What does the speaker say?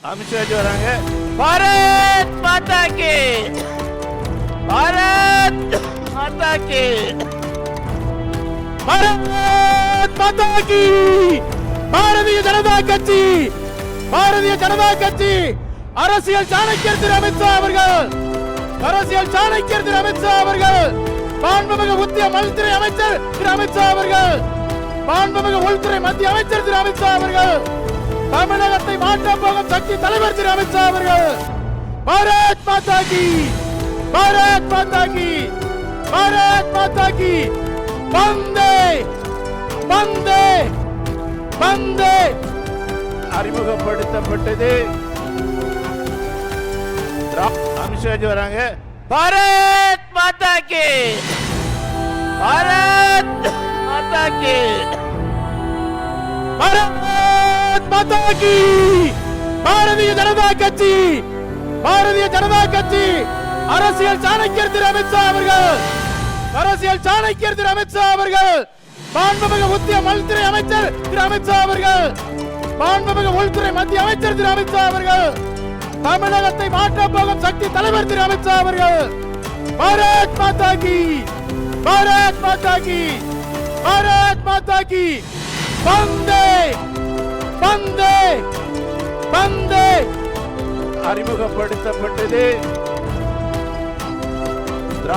அமித்ஷா வராங்க. பாரத் மாதா கி, பாரத் மாதா கி, பாரத் மாதா கி. பாரதிய ஜனதா கட்சி, பாரதிய ஜனதா கட்சி, அரசியல் சாணக்கியர் திரு அமித்ஷா அவர்கள், அரசியல் சாணக்கியர் திரு அமித்ஷா அவர்கள், மாண்புமிகு மத்திய உள்துறை அமைச்சர் திரு அமித்ஷா அவர்கள், மாண்புமிகு உள்துறை மத்திய அமைச்சர் திரு அமித்ஷா அவர்கள், தமிழகத்தை மாற்ற போகும் சக்தி தலைவர் திரு அமித்ஷா அவர்கள். பாரத் மாதா கி, பாரத் மாதா கி, பாரத் மாதா கி. வந்தே வந்தே வந்தே அறிமுகப்படுத்தப்பட்டது. அமித்ஷா வராங்க. பாரத் மாதா கி, பாரத் மாதா கி, பாரத் மாதா கி. பாரதிய ஜனதா கட்சி, பாரதிய ஜனதா கட்சி, அரசியல் சாணக்கியர் திரு அமித்ஷா அவர்கள், அரசியல் சாணக்கியர் திரு அமித்ஷா அவர்கள், மாண்புமிகு மத்திய உள்துறை அமைச்சர் திரு அமித்ஷா அவர்கள், மாண்புமிகு உள்துறை மத்திய அமைச்சர் திரு அமித்ஷா அவர்கள், தமிழகத்தை மாற்ற போகும் சக்தி தலைவர் திரு அமித்ஷா அவர்கள். பாரத் மாதா கி, பாரத் மாதா கி, பாரத் மாதா கி. வந்தே வந்தே வந்தே அறிமுகப்படுத்தப்பட்டது.